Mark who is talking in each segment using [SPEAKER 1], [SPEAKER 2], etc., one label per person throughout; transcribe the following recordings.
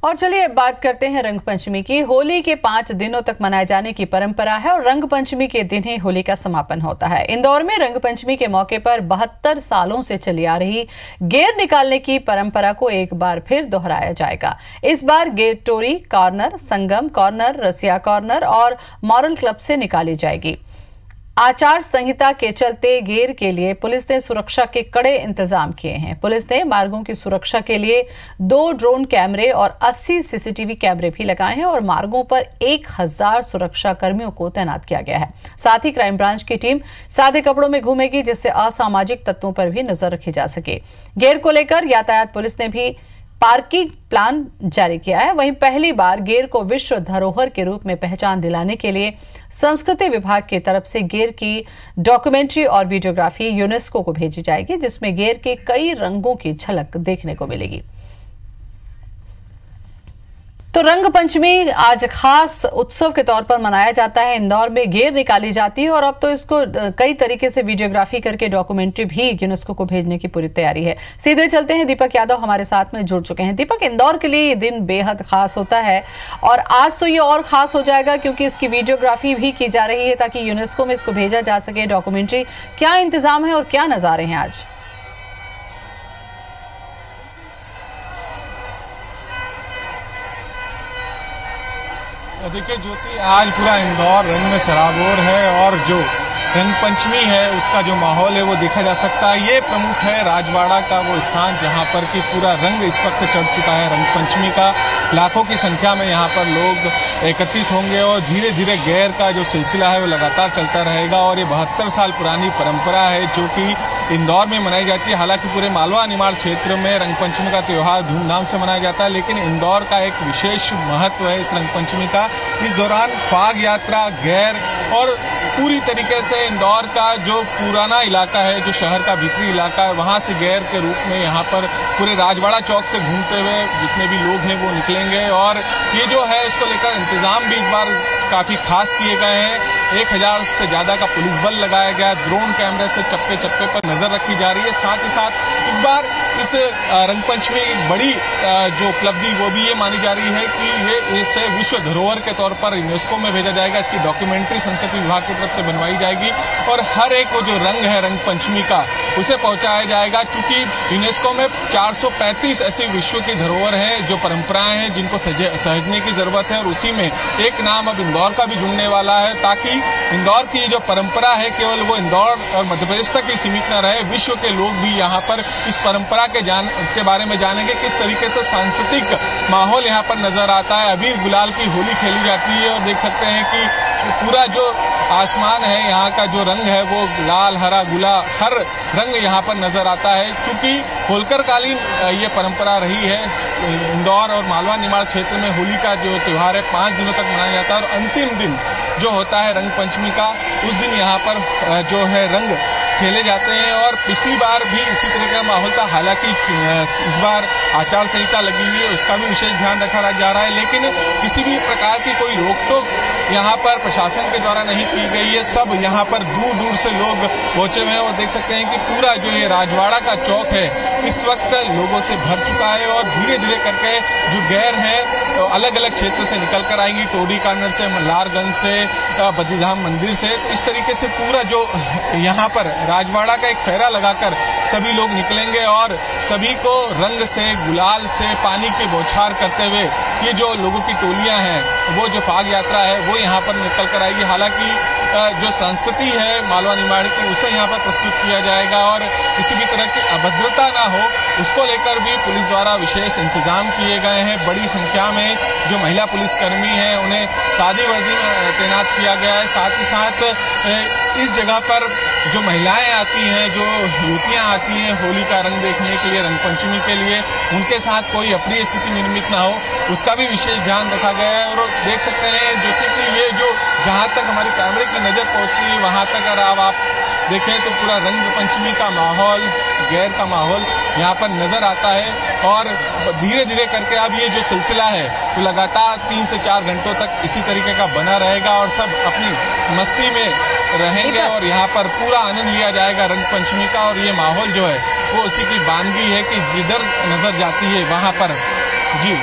[SPEAKER 1] और चलिए बात करते हैं रंग पंचमी की। होली के 5 दिनों तक मनाए जाने की परंपरा है और रंग पंचमी के दिन ही होली का समापन होता है। इंदौर में रंग पंचमी के मौके पर 72 सालों से चली आ रही गेर निकालने की परंपरा को एक बार फिर दोहराया जाएगा। इस बार गेर टोरी कॉर्नर, संगम कॉर्नर, रसिया कॉर्नर और मॉरल क्लब से निकाली जाएगी। आचार संहिता के चलते गेर के लिए पुलिस ने सुरक्षा के कड़े इंतजाम किए हैं। पुलिस ने मार्गों की सुरक्षा के लिए 2 ड्रोन कैमरे और 80 सीसीटीवी कैमरे भी लगाए हैं और मार्गों पर 1000 सुरक्षा कर्मियों को तैनात किया गया है। साथ ही क्राइम ब्रांच की टीम सादे कपड़ों में घूमेगी, जिससे असामाजिक तत्वों पर भी नजर रखी जा सके। गेर को लेकर यातायात पुलिस ने भी पार्किंग प्लान जारी किया है। वहीं पहली बार गेर को विश्व धरोहर के रूप में पहचान दिलाने के लिए संस्कृति विभाग की तरफ से गेर की डॉक्यूमेंट्री और वीडियोग्राफी यूनेस्को को भेजी जाएगी, जिसमें गेर के कई रंगों की झलक देखने को मिलेगी। तो रंग पंचमी आज खास उत्सव के तौर पर मनाया जाता है। इंदौर में गेर निकाली जाती है और अब तो इसको कई तरीके से वीडियोग्राफी करके डॉक्यूमेंट्री भी यूनेस्को को भेजने की पूरी तैयारी है। सीधे चलते हैं, दीपक यादव हमारे साथ में जुड़ चुके हैं। दीपक, इंदौर के लिए ये दिन बेहद खास होता है और आज तो ये और खास हो जाएगा क्योंकि इसकी वीडियोग्राफी भी की जा रही है ताकि यूनेस्को में इसको भेजा जा सके डॉक्यूमेंट्री। क्या इंतजाम है और क्या नजारे हैं आज?
[SPEAKER 2] देखिए ज्योति, आज पूरा इंदौर रंग में सराबोर है और जो रंग पंचमी है उसका जो माहौल है वो देखा जा सकता है। ये प्रमुख है राजवाड़ा का वो स्थान जहां पर कि पूरा रंग इस वक्त चढ़ चुका है रंग पंचमी का। लाखों की संख्या में यहाँ पर लोग एकत्रित होंगे और धीरे धीरे गैर का जो सिलसिला है वो लगातार चलता रहेगा और ये 72 साल पुरानी परंपरा है जो कि इंदौर में मनाई जाती है। हालांकि पूरे मालवा निमाड़ क्षेत्र में रंग पंचमी का त्योहार धूमधाम से मनाया जाता है, लेकिन इंदौर का एक विशेष महत्व है इस रंग पंचमी का। इस दौरान फाग यात्रा, गैर और पूरी तरीके से इंदौर का जो पुराना इलाका है, जो शहर का भीतरी इलाका है, वहां से गैर के रूप में यहाँ पर पूरे राजवाड़ा चौक से घूमते हुए जितने भी लोग हैं वो निकलेंगे और ये जो है इसको लेकर इंतजाम भी इस बार काफी खास किए गए हैं। 1000 से ज्यादा का पुलिस बल लगाया गया, ड्रोन कैमरे से चप्पे चप्पे पर नजर रखी जा रही है। साथ ही साथ इस बार इस रंग पंचमी की बड़ी जो उपलब्धि वो भी ये मानी जा रही है कि ये इसे विश्व धरोहर के तौर पर यूनेस्को में भेजा जाएगा। इसकी डॉक्यूमेंट्री संस्कृति विभाग की तरफ से बनवाई जाएगी और हर एक वो जो रंग है रंग पंचमी का उसे पहुंचाया जाएगा। चूंकि यूनेस्को में 435 ऐसी विश्व की धरोहर है, जो परंपराएं हैं जिनको सहेजने की जरूरत है और उसी में एक नाम अब इंदौर का भी जुड़ने वाला है ताकि इंदौर की जो परंपरा है केवल वो इंदौर और मध्य प्रदेश तक ही सीमित न रहे, विश्व के लोग भी यहाँ पर इस परंपरा के बारे में जानेंगे। किस तरीके से सांस्कृतिक माहौल यहाँ पर नजर आता है। अबीर गुलाल की होली खेली जाती है और देख सकते हैं कि पूरा जो आसमान है यहाँ का जो रंग है वो लाल, हरा, गुला हर रंग यहाँ पर नजर आता है। चूंकि होलकर कालीन ये परंपरा रही है, इंदौर और मालवा निमाड़ क्षेत्र में होली का जो त्योहार है 5 दिनों तक मनाया जाता है और अंतिम दिन जो होता है रंग पंचमी का, उस दिन यहाँ पर जो है रंग खेले जाते हैं और पिछली बार भी इसी तरह का माहौल था। हालांकि इस बार आचार संहिता लगी हुई है, उसका भी विशेष ध्यान रखा जा रहा है, लेकिन किसी भी प्रकार की कोई रोक टोक यहाँ पर प्रशासन के द्वारा नहीं की गई है। सब यहाँ पर दूर दूर से लोग पहुंचे हुए हैं और देख सकते हैं कि पूरा जो ये राजवाड़ा का चौक है इस वक्त लोगों से भर चुका है और धीरे धीरे करके जो गैर है तो अलग अलग क्षेत्र से निकल कर आएंगी, टोरी कॉर्नर से, मल्हारगंज से, बद्रीधाम मंदिर से। तो इस तरीके से पूरा जो यहाँ पर राजवाड़ा का एक फेरा लगाकर सभी लोग निकलेंगे और सभी को रंग से, गुलाल से, पानी के बौछार करते हुए ये जो लोगों की टोलियां हैं वो जो फाग यात्रा है वो यहाँ पर निकल कर आएगी। हालांकि जो संस्कृति है मालवा निमाड़ की उसे यहाँ पर प्रस्तुत किया जाएगा और किसी भी तरह की अभद्रता ना हो उसको लेकर भी पुलिस द्वारा विशेष इंतजाम किए गए हैं। बड़ी संख्या में जो महिला पुलिसकर्मी हैं उन्हें सादी वर्दी में तैनात किया गया है। साथ ही साथ इस जगह पर जो महिलाएं आती हैं, जो युवतियां आती हैं होली का रंग देखने के लिए, रंग पंचमी के लिए, उनके साथ कोई अप्रिय स्थिति निर्मित ना हो उसका भी विशेष ध्यान रखा गया है। और देख सकते हैं जो कि ये जो जहां तक हमारी कैमरे की नजर पहुंची वहां तक अगर आप देखें तो पूरा रंग पंचमी का माहौल, गैर का माहौल यहाँ पर नजर आता है। और धीरे धीरे करके अब ये जो सिलसिला है वो लगातार 3 से 4 घंटों तक इसी तरीके का बना रहेगा और सब अपनी मस्ती में रहेंगे और यहाँ पर पूरा आनंद लिया जाएगा रंग पंचमी का। और ये माहौल जो है वो उसी की बानगी है कि जिधर नजर जाती है वहाँ पर। जी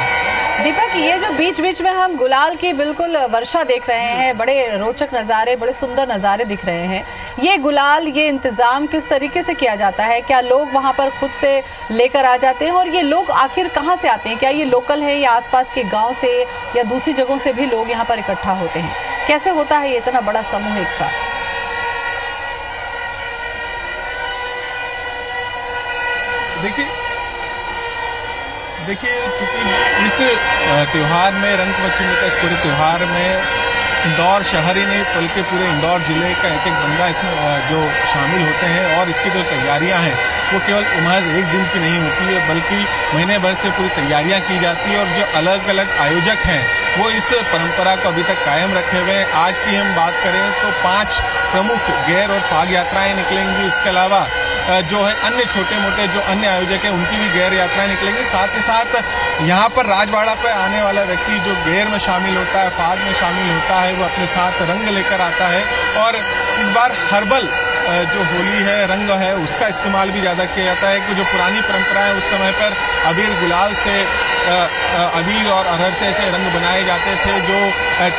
[SPEAKER 1] दीपक, ये जो बीच बीच में हम गुलाल की बिल्कुल वर्षा देख रहे हैं, बड़े रोचक नज़ारे, बड़े सुंदर नज़ारे दिख रहे हैं। ये गुलाल, ये इंतज़ाम किस तरीके से किया जाता है? क्या लोग वहाँ पर खुद से लेकर आ जाते हैं? और ये लोग आखिर कहाँ से आते हैं? क्या ये लोकल है या आसपास के गांव से या दूसरी जगहों से भी लोग यहाँ पर इकट्ठा होते हैं? कैसे होता है ये इतना बड़ा समूह एक साथ?
[SPEAKER 2] देखिए चूंकि इस त्योहार में, रंग पंचमी का इस पूरे त्योहार में इंदौर शहर ही नहीं बल्कि पूरे इंदौर जिले का एक बंदा इसमें जो शामिल होते हैं और इसकी जो तैयारियां हैं वो केवल महज एक दिन की नहीं होती है बल्कि महीने भर से पूरी तैयारियां की जाती है। और जो अलग अलग आयोजक हैं वो इस परंपरा को अभी तक कायम रखे हुए हैं। आज की हम बात करें तो 5 प्रमुख गैर और फाग यात्राएं निकलेंगी। इसके अलावा जो है अन्य छोटे मोटे जो अन्य आयोजक हैं उनकी भी गैर यात्राएं निकलेंगी। साथ ही साथ यहाँ पर राजवाड़ा पर आने वाला व्यक्ति जो गैर में शामिल होता है, फाग में शामिल होता है, वो अपने साथ रंग लेकर आता है। और इस बार हर्बल जो होली है, रंग है, उसका इस्तेमाल भी ज़्यादा किया जाता है कि जो पुरानी परंपरा है उस समय पर अबीर गुलाल से, अबीर और अरहर से ऐसे रंग बनाए जाते थे। जो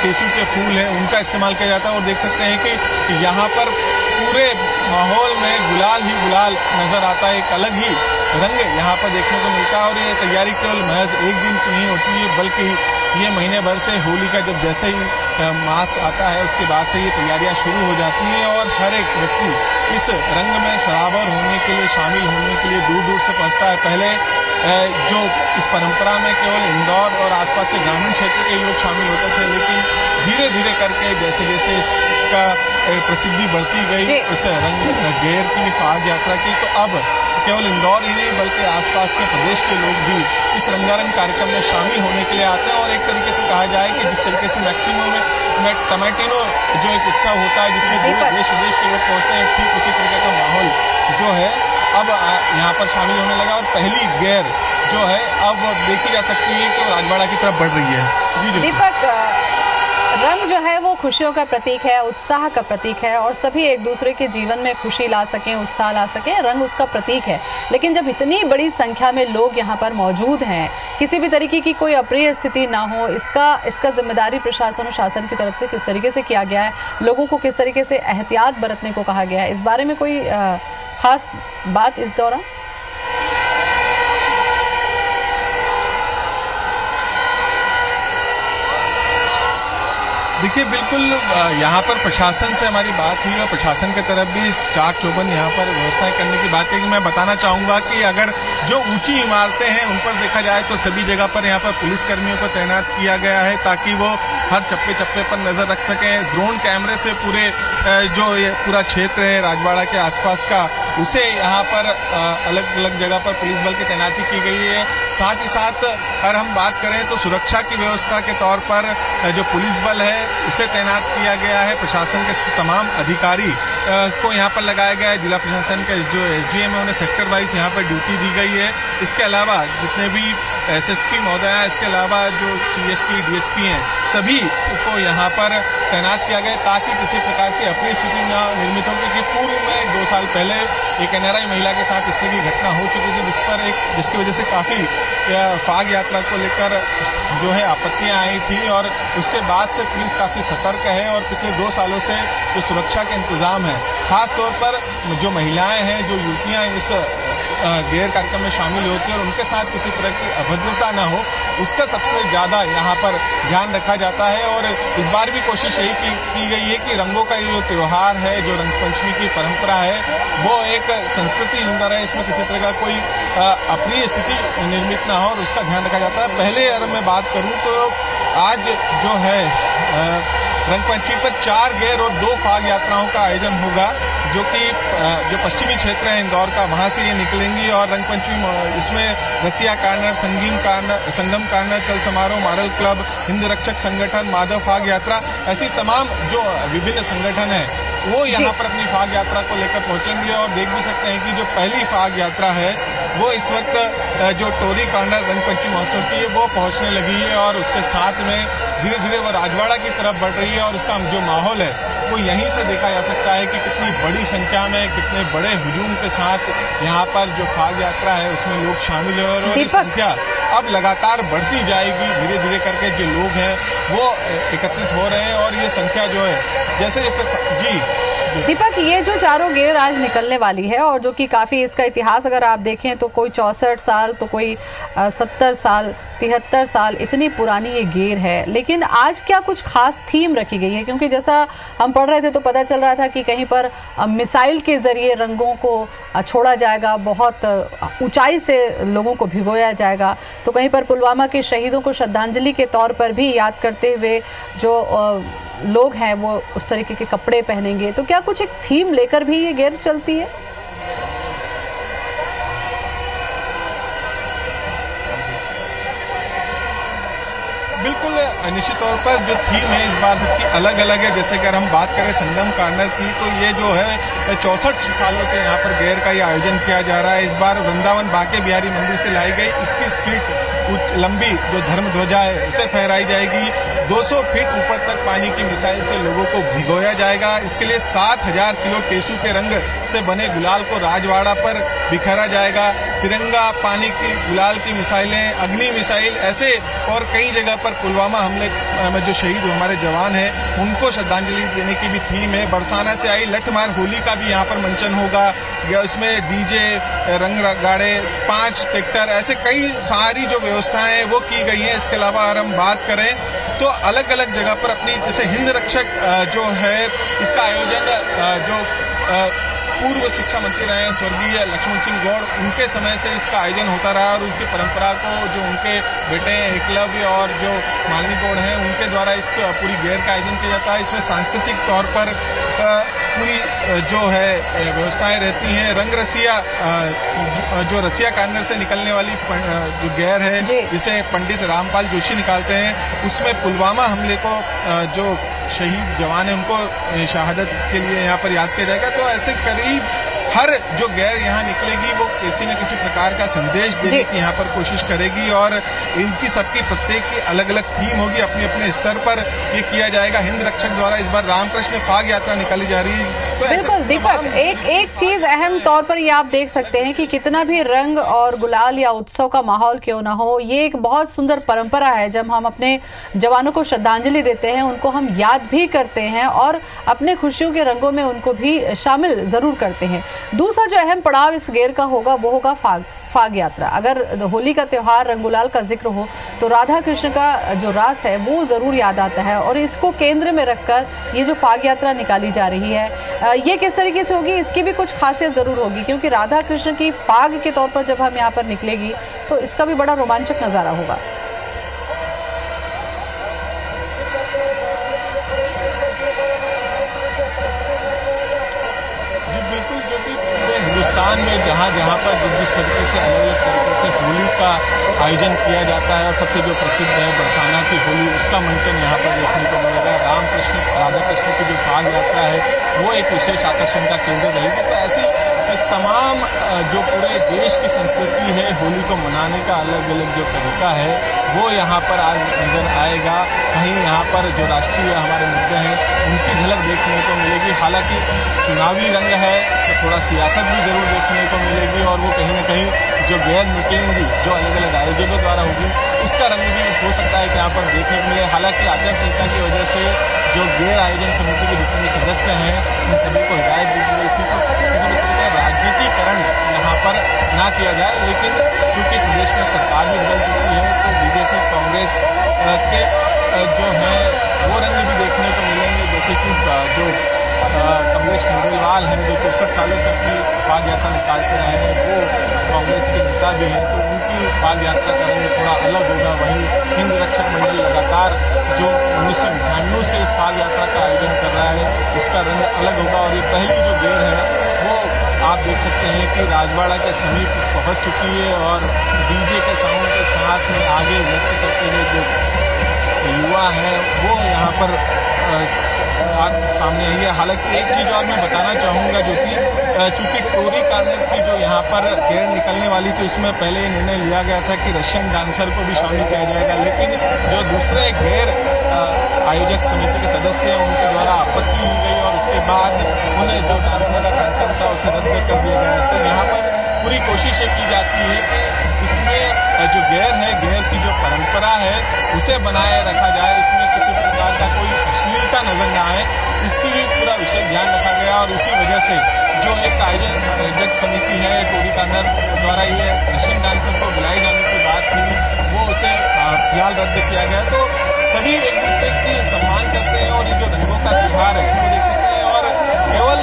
[SPEAKER 2] टेसू के फूल हैं उनका इस्तेमाल किया जाता है। और देख सकते हैं कि यहाँ पर पूरे माहौल में गुलाल ही गुलाल नजर आता है, एक अलग ही रंग यहाँ पर देखने को मिलता है। और ये तैयारी केवल महज एक दिन की नहीं होती है बल्कि ये महीने भर से होली का जब जैसे ही मास आता है उसके बाद से ये तैयारियां शुरू हो जाती हैं। और हर एक व्यक्ति इस रंग में सराबर होने के लिए, शामिल होने के लिए दूर दूर से पहुँचता है। पहले जो इस परंपरा में केवल इंदौर और आसपास के ग्रामीण क्षेत्र के लोग शामिल होते थे, लेकिन धीरे धीरे करके जैसे जैसे इसका प्रसिद्धि बढ़ती गई इस रंग गैर की, फाग यात्रा की, तो अब केवल इंदौर ही नहीं बल्कि आसपास के प्रदेश के लोग भी इस रंगारंग कार्यक्रम में शामिल होने के लिए आते हैं। और एक तरीके से कहा जाए कि जिस तरीके से मैक्सिमम में टमाटिनो जो एक उत्सव होता है जिसमें देश विदेश के लोग पहुँचते हैं, ठीक उसी तरीके का माहौल जो है अब यहाँ पर शामिल होने लगा। और पहली गैर जो है अब देखी जा सकती है कि राजवाड़ा की तरफ बढ़ रही है।
[SPEAKER 1] दीपक, रंग जो है वो खुशियों का प्रतीक है, उत्साह का प्रतीक है और सभी एक दूसरे के जीवन में खुशी ला सकें, उत्साह ला सकें, रंग उसका प्रतीक है। लेकिन जब इतनी बड़ी संख्या में लोग यहाँ पर मौजूद हैं, किसी भी तरीके की कोई अप्रिय स्थिति ना हो, इसका जिम्मेदारी प्रशासन और शासन की तरफ से किस तरीके से किया गया है? लोगों को किस तरीके से एहतियात बरतने को कहा गया है? इस बारे में कोई खास बात इस दौरान?
[SPEAKER 2] देखिए बिल्कुल यहाँ पर प्रशासन से हमारी बात हुई और प्रशासन की तरफ भी चाक चौबंद यहाँ पर व्यवस्थाएं करने की बात है। कि मैं बताना चाहूँगा कि अगर जो ऊंची इमारतें हैं उन पर देखा जाए तो सभी जगह पर यहाँ पर पुलिसकर्मियों को तैनात किया गया है ताकि वो हर चप्पे चप्पे पर नजर रख सकें। ड्रोन कैमरे से पूरे जो ये पूरा क्षेत्र है राजवाड़ा के आसपास का, उसे यहाँ पर अलग अलग जगह पर पुलिस बल की तैनाती की गई है। साथ ही साथ अगर हम बात करें तो सुरक्षा की व्यवस्था के तौर पर जो पुलिस बल है उसे तैनात किया गया है। प्रशासन के तमाम अधिकारी को यहाँ पर लगाया गया है। जिला प्रशासन के जो SDM है उन्हें सेक्टर वाइज यहाँ पर ड्यूटी दी गई है। इसके अलावा जितने भी SSP महोदय हैं, इसके अलावा जो CSP DSP हैं, सभी को यहाँ पर तैनात किया गया ताकि किसी प्रकार की अप्रिय स्थिति न निर्मित हो। क्योंकि पूर्व में 2 साल पहले एक NRI महिला के साथ इस तरह की घटना हो चुकी थी जिसकी वजह से काफ़ी फाग यात्रा को लेकर जो है आपत्तियां आई थी। और उसके बाद से पुलिस काफ़ी सतर्क है और पिछले 2 सालों से जो सुरक्षा के इंतजाम है, खास तौर पर जो महिलाएं हैं, जो युवतियां इस गैर कार्यक्रम में शामिल होती है और उनके साथ किसी तरह की अभद्रता ना हो, उसका सबसे ज़्यादा यहाँ पर ध्यान रखा जाता है। और इस बार भी कोशिश यही की गई है कि रंगों का ये जो त्यौहार है, जो रंग पंचमी की परंपरा है, वो एक संस्कृति जिंदा रहे, इसमें किसी तरह का कोई अप्रिय स्थिति निर्मित ना हो और उसका ध्यान रखा जाता है। पहले अगर मैं बात करूँ तो आज जो है रंग पंचमी पर 4 गैर और 2 फाग यात्राओं का आयोजन होगा, जो कि जो पश्चिमी क्षेत्र है इंदौर का, वहाँ से ये निकलेंगी। और रंग पंचमी इसमें रसिया कार्नर, संगम कार्नर, चल समारोह, मारल क्लब, हिंद रक्षक संगठन, माधव फाग यात्रा, ऐसी तमाम जो विभिन्न संगठन हैं वो यहाँ पर अपनी फाग यात्रा को लेकर पहुंचेंगे। और देख भी सकते हैं कि जो पहली फाग यात्रा है वो इस वक्त जो टोरी कॉर्नर रंगपंचमी महोत्सव की है वो पहुंचने लगी है और उसके साथ में धीरे धीरे वो राजवाड़ा की तरफ बढ़ रही है। और उसका जो माहौल है वो यहीं से देखा जा सकता है कि कितनी बड़ी संख्या में, कितने बड़े हुजूम के साथ यहाँ पर जो फाग यात्रा है उसमें लोग शामिल है। और ये संख्या अब लगातार बढ़ती जाएगी, धीरे धीरे करके जो लोग हैं वो एकत्रित हो रहे हैं। और ये संख्या जो है जैसे जैसे जी
[SPEAKER 1] दीपक, ये जो चारों गेर आज निकलने वाली है और जो कि काफ़ी इसका इतिहास अगर आप देखें तो कोई 64 साल तो कोई 70 साल 73 साल इतनी पुरानी ये गेर है। लेकिन आज क्या कुछ खास थीम रखी गई है? क्योंकि जैसा हम पढ़ रहे थे तो पता चल रहा था कि कहीं पर मिसाइल के ज़रिए रंगों को छोड़ा जाएगा, बहुत ऊंचाई से लोगों को भिगोया जाएगा। तो कहीं पर पुलवामा के शहीदों को श्रद्धांजलि के तौर पर भी याद करते हुए जो लोग हैं वो उस तरीके के कपड़े पहनेंगे। तो क्या कुछ एक थीम लेकर भी ये गेर चलती है?
[SPEAKER 2] बिल्कुल, निश्चित तौर पर जो थीम है इस बार सबकी अलग अलग है। जैसे कि अगर हम बात करें संगम कॉर्नर की तो ये जो है 64 सालों से यहाँ पर गेर का ये आयोजन किया जा रहा है। इस बार वृंदावन बांके बिहारी मंदिर से लाई गई 21 फीट लंबी जो धर्म ध्वजा है उसे फहराई जाएगी। 200 फीट ऊपर तक पानी की मिसाइल से लोगों को भिगोया जाएगा। इसके लिए 7000 किलो टेसू के रंग से बने गुलाल को राजवाड़ा पर बिखरा जाएगा। तिरंगा, पानी की गुलाल की मिसाइलें, अग्नि मिसाइल, ऐसे और कई जगह पर पुलवामा हमले में जो शहीद हमारे जवान हैं उनको श्रद्धांजलि देने की भी थीम है। बरसाना से आई लठमार होली का भी यहाँ पर मंचन होगा। इसमें डीजे, रंग गाड़े, 5 ट्रैक्टर, ऐसे कई सारी जो व्यवस्थाएं हैं वो की गई हैं। इसके अलावा अगर हम बात करें तो अलग अलग जगह पर अपनी जैसे हिंद रक्षक जो है इसका आयोजन जो पूर्व शिक्षा मंत्री रहे हैं स्वर्गीय लक्ष्मण सिंह गौड़, उनके समय से इसका आयोजन होता रहा और उसकी परंपरा को जो उनके बेटे एकलव्य और जो मालिनी गौड़ हैं उनके द्वारा इस पूरी गेर का आयोजन किया जाता है। इसमें सांस्कृतिक तौर पर पूरी जो है व्यवस्थाएं रहती हैं। रंग रसिया जो रसिया कॉर्नर से निकलने वाली जो गेर है जिसे पंडित रामपाल जोशी निकालते हैं, उसमें पुलवामा हमले को जो शहीद जवान है उनको शहादत के लिए यहाँ पर याद किया जाएगा। तो ऐसे करीब हर जो गैर यहाँ निकलेगी वो किसी न किसी प्रकार का संदेश देने की यहाँ पर कोशिश करेगी और इनकी सबकी प्रत्येक की अलग अलग थीम होगी। अपने अपने स्तर पर ये किया जाएगा। हिंद रक्षक द्वारा इस बार रामकृष्ण फाग यात्रा निकाली जा रही है। तो
[SPEAKER 1] बिल्कुल दीपक, एक चीज अहम तौर पर ये आप देख सकते हैं कि कितना भी रंग और गुलाल या उत्सव का माहौल क्यों ना हो, ये एक बहुत सुंदर परंपरा है। जब हम अपने जवानों को श्रद्धांजलि देते हैं, उनको हम याद भी करते हैं और अपने खुशियों के रंगों में उनको भी शामिल जरूर करते हैं। दूसरा जो अहम पड़ाव इस गेर का होगा वो होगा फाग यात्रा। अगर होली का त्यौहार रंग गुलाल का जिक्र हो तो राधा कृष्ण का जो रास है वो ज़रूर याद आता है और इसको केंद्र में रखकर ये जो फाग यात्रा निकाली जा रही है ये किस तरीके से होगी, इसकी भी कुछ खासियत ज़रूर होगी। क्योंकि राधा कृष्ण की फाग के तौर पर जब हम यहाँ पर निकलेगी तो इसका भी बड़ा रोमांचक नज़ारा होगा।
[SPEAKER 2] हिंदुस्तान में जहाँ जहाँ पर जिस तरीके से अलग अलग तरीके से होली का आयोजन किया जाता है और सबसे जो प्रसिद्ध है बरसाना की होली, उसका मंचन यहाँ पर देखने को मिलेगा। राधा कृष्ण की जो फाग यात्रा है वो एक विशेष आकर्षण का केंद्र रहेगी। तो ऐसी तमाम जो पूरे देश की संस्कृति है होली को मनाने का अलग अलग जो तरीका है वो यहाँ पर आज नजर आएगा। कहीं यहाँ पर जो राष्ट्रीय हमारे मुद्दे हैं उनकी झलक देखने को मिलेगी। हालांकि चुनावी रंग है तो थोड़ा सियासत भी जरूर देखने को मिलेगी और वो कहीं ना कहीं जो गैर निकलेंगी जो अलग अलग आयोजकों द्वारा होगी उसका रंग भी हो सकता है कि यहाँ पर देखने को मिले। हालांकि आचार संहिता की वजह से जो गैर आयोजन समिति के जितने भी सदस्य हैं इन सभी को हिदायत दी गई थी कि किसी भी तरह का राजनीतिकरण यहाँ पर ना किया जाए। लेकिन चूंकि प्रदेश में सरकार भी बदल चुकी है तो बीजेपी कांग्रेस के जो है वो रंग भी देखने को मिलेंगे। जैसे कि जो कमलेश खंडेलवाल हैं जो 64 सालों से अपनी फाग यात्रा निकालते रहे हैं वो कांग्रेस के नेता भी हैं, तो उनकी फाग यात्रा का रंग थोड़ा अलग होगा। वहीं हिंद रक्षक मंडल लगातार जो 1998 से इस फाग यात्रा का आयोजन कर रहा है उसका रंग अलग होगा। और ये पहली जो गेर है वो आप देख सकते हैं कि राजवाड़ा के समीप पहुंच चुकी है और डीजे के साउंड के साथ में आगे नृत्य करते हुए जो युवा हैं वो यहाँ पर आज सामने आई है। हालांकि एक चीज़ और मैं बताना चाहूँगा जो कि चूंकि टोरी कार्निक की जो यहाँ पर गेर निकलने वाली थी उसमें पहले निर्णय लिया गया था कि रशियन डांसर को भी शामिल किया जाएगा, लेकिन जो दूसरे गेर आयोजक समिति के सदस्य हैं उनके द्वारा आपत्ति ली गई और उसके बाद उन्हें जो डांसर का कार्यक्रम था उसे रद्द कर दिया गया। तो यहाँ पर पूरी कोशिश ये की जाती है कि इसमें जो गेर है, गेर की जो परंपरा है उसे बनाए रखा जाए, इसमें किसी प्रकार का कोई अश्लीलता नजर न आए, इसकी भी पूरा विशेष ध्यान रखा गया। और इसी वजह से जो एक आयोजक समिति है टोरी कार्निक द्वारा ये रशियन डांसर को बुलाए जाने की बात थी वो उसे फिलहाल रद्द किया गया। तो सभी एक दूसरे की सम्मान करते हैं और ये जो रंगों का त्योहार है वो देख सकते हैं। और केवल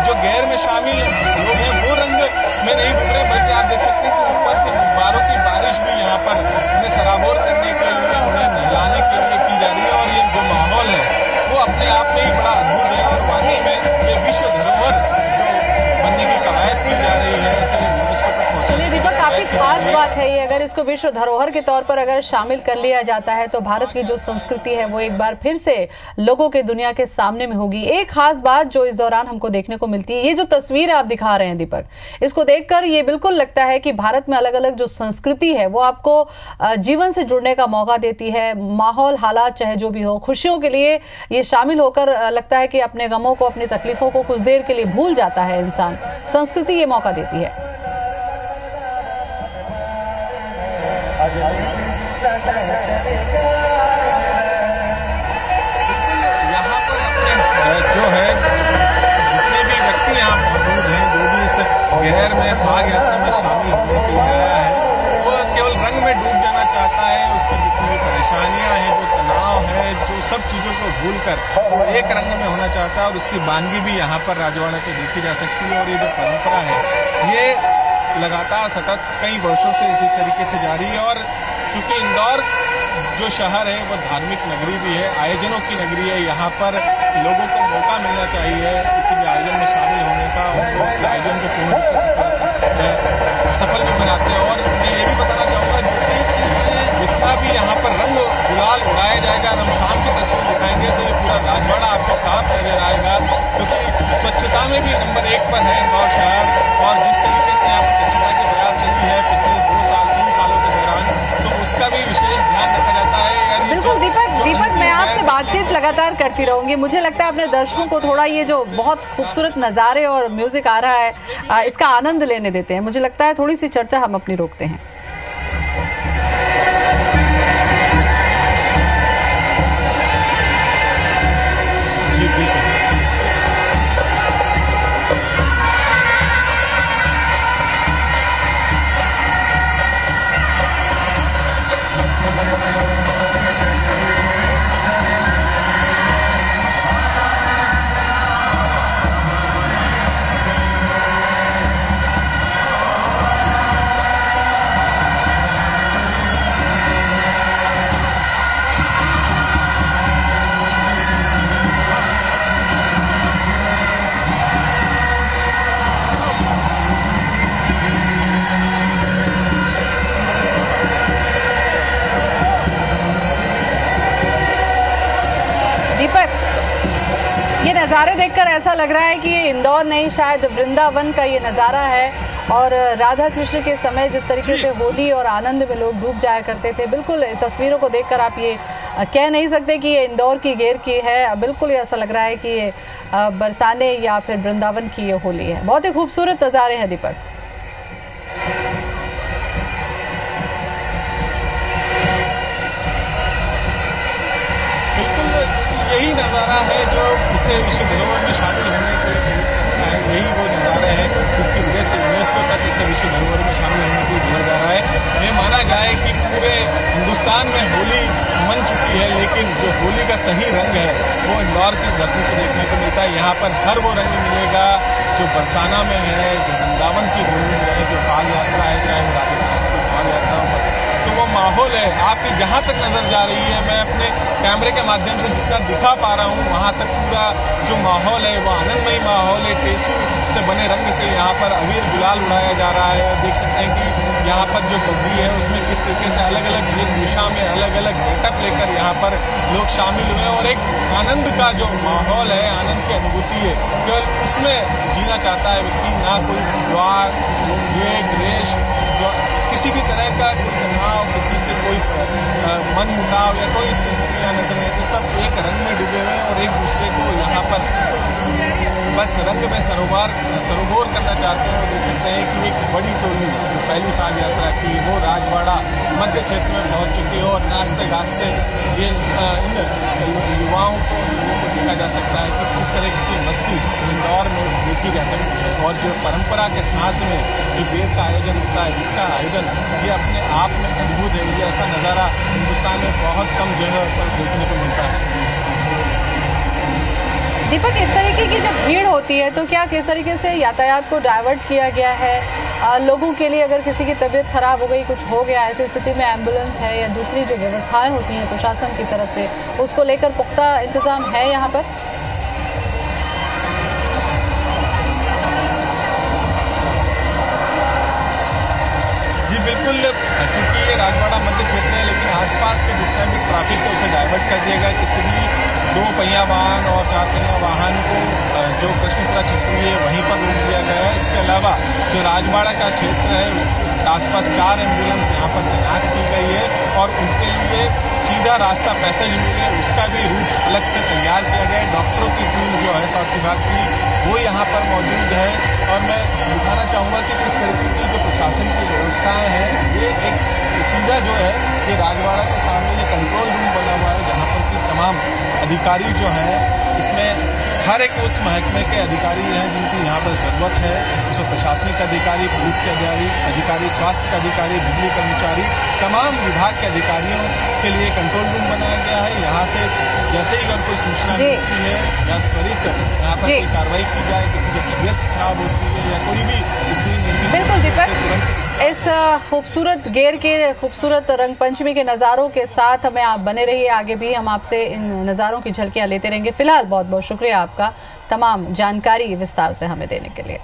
[SPEAKER 2] जो गैर में शामिल लोग हैं वो रंग में नहीं डूब रहे, बल्कि आप देख सकते हैं कि ऊपर से गुब्बारों की बारिश भी यहाँ पर उन्हें सराबोर करने के लिए, उन्हें नहलाने के लिए की जा रही है। और ये जो माहौल है वो अपने आप में ही बड़ा अद्भुत है और वाकई में ये विश्व धरोहर जो बनने की कवायद की जा रही है इसे यूनेस्को तक पहुंचाने।
[SPEAKER 1] चलिए दीपक, काफी खास बात है ये, अगर इसको विश्व धरोहर के तौर पर अगर शामिल कर लिया जाता है तो भारत की जो संस्कृति है वो एक बार फिर से लोगों के दुनिया के सामने में होगी। एक खास बात जो इस दौरान हमको देखने को मिलती है, ये जो तस्वीर आप दिखा रहे हैं दीपक, इसको देखकर ये बिल्कुल लगता है कि भारत में अलग अलग जो संस्कृति है वो आपको जीवन से जुड़ने का मौका देती है। माहौल, हालात चाहे जो भी हो, खुशियों के लिए ये शामिल होकर लगता है कि अपने गमों को, अपनी तकलीफों को कुछ देर के लिए भूल जाता है इंसान। संस्कृति ये मौका देती है।
[SPEAKER 2] यहाँ पर अपने जो है जितने भी व्यक्ति यहाँ मौजूद हैं, जो भी इस गैर में फाग यात्रा में शामिल होने के लिए आया है वो केवल रंग में डूब जाना चाहता है। उसकी जितनी भी परेशानियाँ हैं, जो तनाव है, जो सब चीज़ों को भूलकर वो एक रंग में होना चाहता है। और उसकी वानगी भी यहाँ पर राजवाड़ा पे देखी जा सकती है। और ये जो परंपरा है ये लगातार सतत कई वर्षों से इसी तरीके से जारी है। और चूंकि इंदौर जो शहर है वो धार्मिक नगरी भी है, आयोजनों की नगरी है, यहाँ पर लोगों को मौका मिलना चाहिए किसी भी आयोजन में शामिल होने का और वो उस आयोजन को पूर्ण रूप से सफल भी बनाते हैं। और मैं ये भी बताना चाहूँगा कि जितना भी यहाँ पर रंग गुलाल उड़ाया जाएगा और हम शाम की तस्वीर दिखाएंगे तो ये पूरा राजवाड़ा आपको साफ नजर आएगा, क्योंकि स्वच्छता में भी नंबर 1 पर है इंदौर शहर। और जिस तरीके से यहाँ पर स्वच्छता की बयार चली है पिछले 2-3 सालों के दौरान, तो उसका भी विशेष ध्यान रखा जाता है।
[SPEAKER 1] बिल्कुल दीपक, मैं आपसे बातचीत लगातार करती रहूंगी। मुझे लगता है अपने दर्शकों को थोड़ा ये जो बहुत खूबसूरत नज़ारे और म्यूजिक आ रहा है इसका आनंद लेने देते हैं। मुझे लगता है थोड़ी सी चर्चा हम अपनी रोकते हैं।
[SPEAKER 2] जी बिल्कुल।
[SPEAKER 1] दीपक, ये नज़ारे देखकर ऐसा लग रहा है कि ये इंदौर नहीं, शायद वृंदावन का ये नज़ारा है। और राधा कृष्ण के समय जिस तरीके से होली और आनंद में लोग डूब जाया करते थे, बिल्कुल तस्वीरों को देखकर आप ये कह नहीं सकते कि ये इंदौर की गेर की है। बिल्कुल ऐसा लग रहा है कि ये बरसाने या फिर वृंदावन की ये होली है। बहुत ही खूबसूरत नज़ारे हैं दीपक।
[SPEAKER 2] यही नज़ारा है जो इसे विश्व धरोहर में शामिल होने के लिए है। यही वो नज़ारा है जिसकी वजह से यूनेस्को तक इसे विश्व धरोहर में शामिल होने के लिए दिया जा रहा है। ये माना जाए कि पूरे हिंदुस्तान में होली मन चुकी है, लेकिन जो होली का सही रंग है वो इंदौर की धरती पर देखने को मिलता है। यहाँ पर हर वो रंग मिलेगा जो बरसाना में है, जो वृंदावन की होली में है, जो फाग यात्रा है, चाहे वो राधा कृष्ण की फाग यात्रा हो, तो वो माहौल है आपकी जहाँ तक नजर जा रही है, मैं अपने कैमरे के माध्यम से जितना दिखा पा रहा हूँ वहाँ तक पूरा जो माहौल है वो आनंदमयी माहौल है। टेसू से बने रंग से यहाँ पर अबीर गुलाल उड़ाया जा रहा है। देख सकते हैं कि यहाँ पर जो पगड़ी है उसमें किस तरीके से अलग अलग दिशा में अलग अलग गेटअप लेकर यहाँ पर लोग शामिल हुए और एक आनंद का जो माहौल है, आनंद की अनुभूति है, केवल उसमें जीना चाहता है व्यक्ति। ना कोई द्वार, द्वेग, द्वेष, किसी भी तरह का कोई तनाव, किसी से कोई मन मुटाव या कोई स्थिति यहाँ नजर नहीं आती। सब एक रंग में डूबे हुए हैं और एक दूसरे को यहाँ पर बस रंग में सरोबोर करना चाहते हैं। और देख सकते हैं कि एक बड़ी टोली जो पहली फाग यात्रा की वो राजवाड़ा मध्य क्षेत्र में पहुंच चुकी है और नाचते गाजते ये इन युवाओं को देखा जा सकता है कि किस तरह की मस्ती इंदौर में देखी जा सकती है। और जो परंपरा के साथ में जो गेर का आयोजन होता है, जिसका आयोजन ये अपने आप में अद्भुत है। ये ऐसा नज़ारा हिंदुस्तान में बहुत कम जगह पर देखने को मिलता है।
[SPEAKER 1] दीपक, इस तरीके की जब भीड़ होती है तो क्या किस तरीके से यातायात को डाइवर्ट किया गया है लोगों के लिए? अगर किसी की तबीयत खराब हो गई, कुछ हो गया, ऐसी स्थिति में एम्बुलेंस है या दूसरी जो व्यवस्थाएं होती हैं प्रशासन की तरफ से, उसको लेकर पुख्ता इंतजाम है यहाँ पर?
[SPEAKER 2] जी बिल्कुल, चूंकि ये राजवाड़ा मध्य क्षेत्र है लेकिन आसपास के जितना भी ट्रैफिक है उसे डाइवर्ट कर दिया गया। किसी भी 2 पहिया वाहन और 4 पहिया वाहन को जो कृष्णपुरा छतरी है वहीं पर रोक दिया गया है। इसके अलावा जो राजवाड़ा का क्षेत्र है उसके आसपास 4 एम्बुलेंस यहाँ पर तैनात की गई है और उनके लिए सीधा रास्ता पैसेज मिले उसका भी रूट अलग से तैयार किया गया है। डॉक्टरों की टीम जो है स्वास्थ्य विभाग की वो यहाँ पर मौजूद है और मैं दिखाना चाहूँगा कि किस तरीके की जो प्रशासन की व्यवस्थाएँ हैं। ये एक सीधा जो है ये राजवाड़ा के सामने ये कंट्रोल रूम बना हुआ है जहाँ पर की तमाम अधिकारी जो हैं, इसमें हर एक उस महकमे के अधिकारी हैं जिनकी यहाँ पर ज़रूरत है। उसमें प्रशासनिक अधिकारी, पुलिस के अधिकारी, स्वास्थ्य के अधिकारी, बिजली कर्मचारी, तमाम विभाग के अधिकारियों के लिए कंट्रोल रूम बनाया गया है। यहाँ से जैसे ही अगर कोई सूचना मिलती है या त्वरित यहाँ पर कोई कार्रवाई की जाए, किसी की तबीयत खराब होती है या कोई भी स्थिति।
[SPEAKER 1] बिल्कुल दीपक, इस खूबसूरत गेर के खूबसूरत रंग पंचमी के नज़ारों के साथ हमें आप बने रहिए। आगे भी हम आपसे इन नज़ारों की झलकियां लेते रहेंगे। फिलहाल बहुत बहुत शुक्रिया आपका तमाम जानकारी विस्तार से हमें देने के लिए।